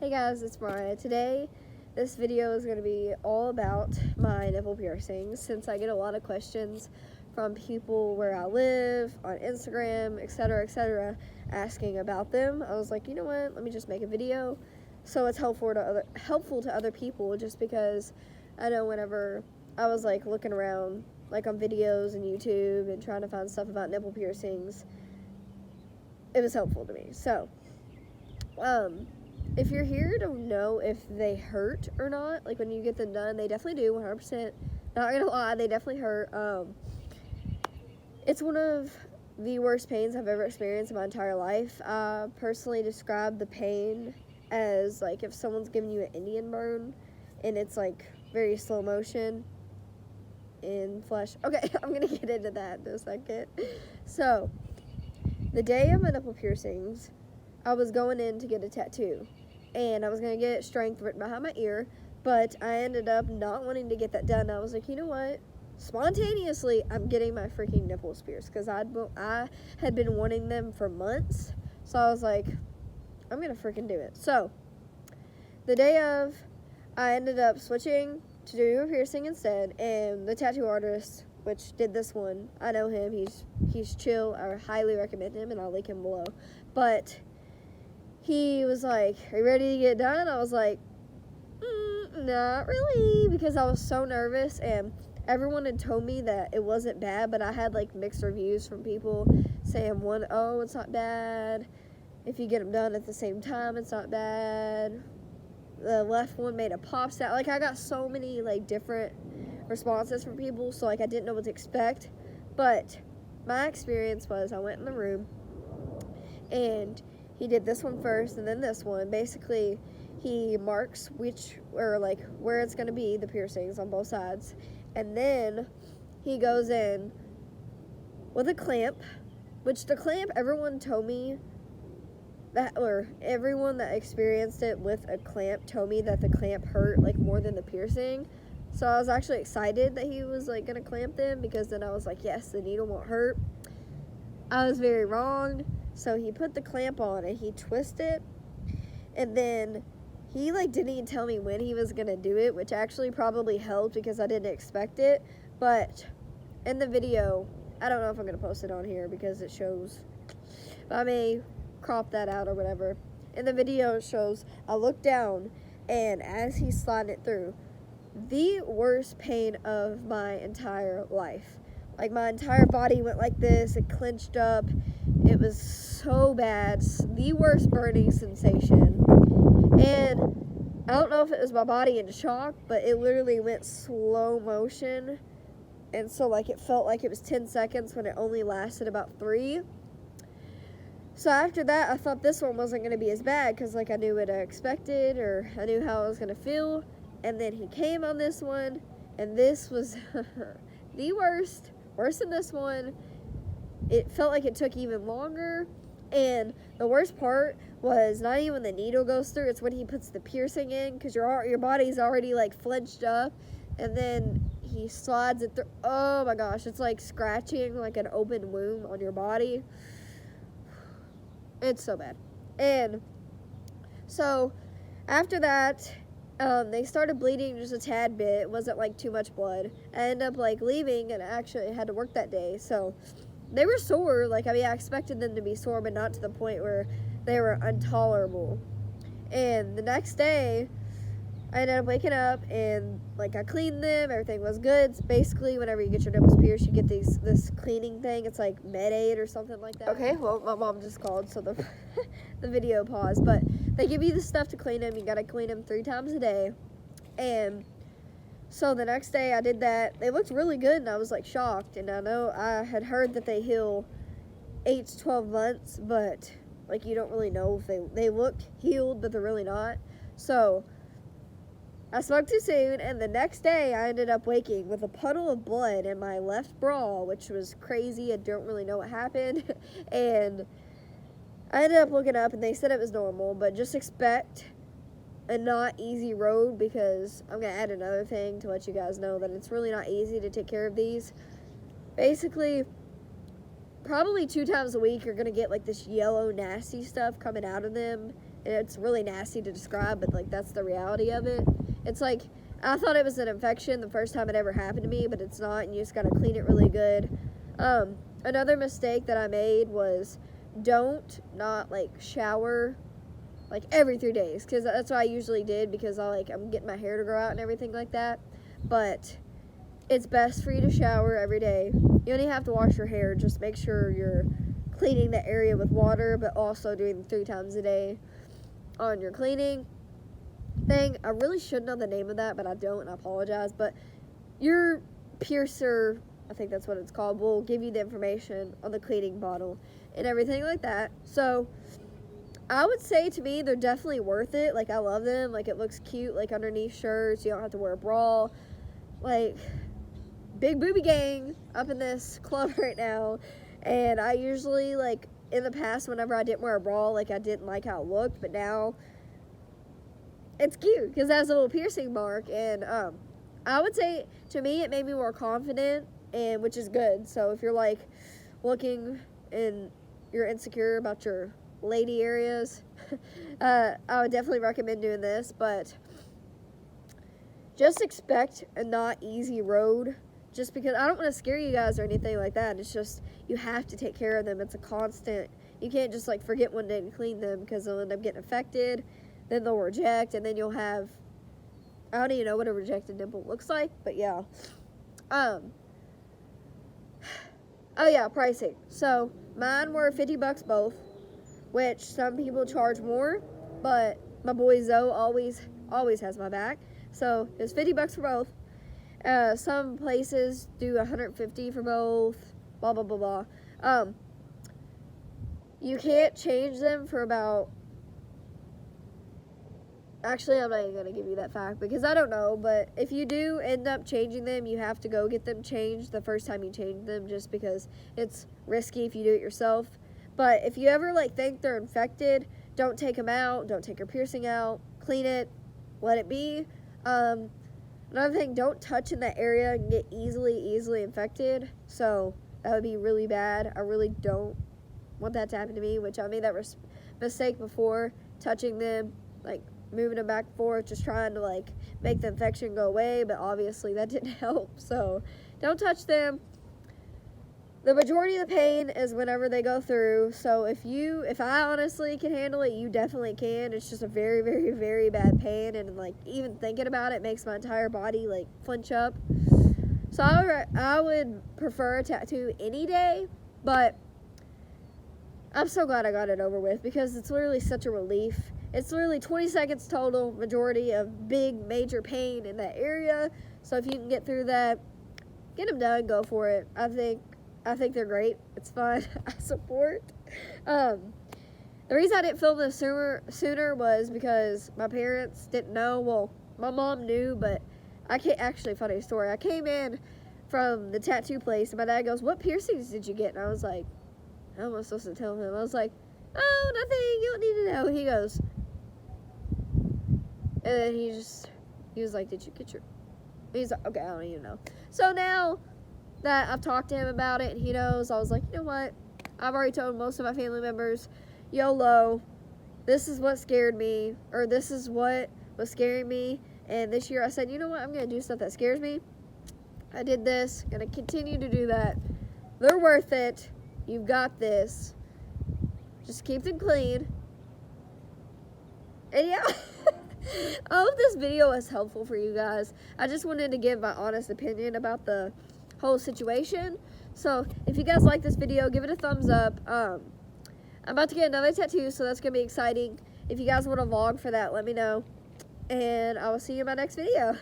Hey guys, it's Mariah. Today, this video is going to be all about my nipple piercings since I get a lot of questions from people where I live, on Instagram, etc., asking about them. I was like, you know what, let me just make a video so it's helpful to other people, just because I know whenever I was like looking around like on videos and YouTube and trying to find stuff about nipple piercings, it was helpful to me. So, if you're here to know if they hurt or not, like when you get them done, they definitely do, 100%. Not gonna lie, they definitely hurt. It's one of the worst pains I've ever experienced in my entire life. I personally describe the pain as like if someone's giving you an Indian burn and it's like very slow motion in flesh. Okay, I'm gonna get into that in a second. So, the day of my nipple piercings, I was going in to get a tattoo, and I was going to get strength written behind my ear, but I ended up not wanting to get that done. I was like, you know what? Spontaneously, I'm getting my freaking nipples pierced, because I had been wanting them for months, so I was like, I'm going to freaking do it. So, the day of, I ended up switching to do a piercing instead, and the tattoo artist, which did this one, I know him, he's chill, I highly recommend him, and I'll link him below, but he was like, are you ready to get done? I was like, not really, because I was so nervous, and everyone had told me that it wasn't bad, but I had like mixed reviews from people saying, oh, it's not bad, if you get them done at the same time, it's not bad, the left one made a pop sound. Like, I got so many like different responses from people, so like I didn't know what to expect. But my experience was, I went in the room and he did this one first and then this one. Basically, he marks where it's going to be, the piercings on both sides, and then he goes in with a clamp, which the clamp, everyone told me that, or everyone that experienced it with a clamp told me that the clamp hurt like more than the piercing. So I was actually excited that he was like gonna clamp them, because then I was like, yes, the needle won't hurt. I was very wrong. So he put the clamp on and he twisted, and then he like didn't even tell me when he was gonna do it, which actually probably helped because I didn't expect it. But in the video, I don't know if I'm gonna post it on here because it shows, but I may crop that out or whatever. In the video it shows I looked down, and as he slid it through, the worst pain of my entire life. Like, my entire body went like this, it clenched up, it was so bad, the worst burning sensation. And I don't know if it was my body in shock, but it literally went slow motion, and so like it felt like it was 10 seconds when it only lasted about 3. So after that, I thought this one wasn't going to be as bad, because like I knew what I expected, or I knew how I was going to feel. And then he came on this one, and this was the worst, worse than this one. It felt like it took even longer, and the worst part was not even when the needle goes through, it's when he puts the piercing in, because your body's already like flinched up, and then he slides it through. Oh my gosh, it's like scratching like an open wound on your body. It's so bad. And so after that, they started bleeding just a tad bit. It wasn't like too much blood. I ended up like leaving, and I actually had to work that day. So they were sore. Like, I mean, I expected them to be sore, but not to the point where they were intolerable. And the next day, I ended up waking up, and like I cleaned them, everything was good. It's basically, whenever you get your nipples pierced, you get this cleaning thing. It's like Med-Aid or something like that. Okay, well, my mom just called, so the the video paused. But they give you the stuff to clean them. You gotta clean them 3 times a day. And so the next day I did that. They looked really good, and I was like shocked. And I know I had heard that they heal 8 to 12 months, but like you don't really know if they look healed, but they're really not. So I spoke too soon, and the next day I ended up waking with a puddle of blood in my left bra, which was crazy. I don't really know what happened. And I ended up looking up, and they said it was normal, but just expect a not easy road, because I'm going to add another thing to let you guys know that it's really not easy to take care of these. Basically, probably 2 times a week you're going to get like this yellow nasty stuff coming out of them, It's really nasty to describe, but like that's the reality of it. It's like I thought it was an infection the first time it ever happened to me, but it's not, and you just gotta clean it really good. Another mistake that I made was don't not like shower like every 3 days, because that's what I usually did, because I'm getting my hair to grow out and everything like that. But it's best for you to shower every day. You only have to wash your hair. Just make sure you're cleaning the area with water, but also doing 3 times a day on your cleaning thing. I really should know the name of that, but I don't, and I apologize. But your piercer, I think that's what it's called, will give you the information on the cleaning bottle and everything like that. So I would say, to me, they're definitely worth it. Like, I love them. Like, it looks cute, like, underneath shirts. You don't have to wear a bra. Like, big booby gang up in this club right now. And I usually, like, in the past, whenever I didn't wear a bra, like, I didn't like how it looked. But now, it's cute because it has a little piercing mark. And I would say, to me, it made me more confident, and which is good. So if you're, like, looking and you're insecure about your lady areas, I would definitely recommend doing this. But just expect a not easy road, just because I don't want to scare you guys or anything like that. It's just you have to take care of them. It's a constant. You can't just like forget one day to clean them, because they'll end up getting infected, then they'll reject, and then you'll have, I don't even know what a rejected nipple looks like, but yeah. Oh yeah, pricing. So mine were $50 both, which some people charge more, but my boy Zoe always has my back. So it was $50 for both. Some places do $150 for both. Blah blah blah blah. You can't change them for about. Actually, I'm not even gonna give you that fact because I don't know. But if you do end up changing them, you have to go get them changed the first time you change them, just because it's risky if you do it yourself. But if you ever like think they're infected, don't take them out. Don't take your piercing out. Clean it. Let it be. Another thing, don't touch in that area and get easily infected. So that would be really bad. I really don't want that to happen to me, which I made that mistake before, touching them, like moving them back and forth, just trying to like make the infection go away, but obviously that didn't help. So don't touch them. The majority of the pain is whenever they go through. So if I honestly can handle it, you definitely can. It's just a very, very, very bad pain, and like even thinking about it makes my entire body like flinch up. So I would prefer a tattoo any day, but I'm so glad I got it over with, because it's literally such a relief. It's literally 20 seconds total, majority of big major pain in that area. So if you can get through that, get them done, go for it. I think they're great. It's fun. I support. The reason I didn't film this sooner was because my parents didn't know. Well, my mom knew, but actually, funny story. I came in from the tattoo place, and my dad goes, "What piercings did you get?" And I was like, how am I supposed to tell him? I was like, "Oh, nothing. You don't need to know." He goes, and then he was like, "Did you get your?" He's like, "Okay, I don't even know." So now that I've talked to him about it and he knows, I was like, you know what? I've already told most of my family members, YOLO, this is what scared me, or this is what was scaring me. And this year I said, you know what? I'm going to do stuff that scares me. I did this. Going to continue to do that. They're worth it. You've got this. Just keep them clean. And yeah. I hope this video was helpful for you guys. I just wanted to give my honest opinion about the whole situation. So if you guys like this video, give it a thumbs up. I'm about to get another tattoo, so that's gonna be exciting. If you guys want a vlog for that, let me know, and I will see you in my next video.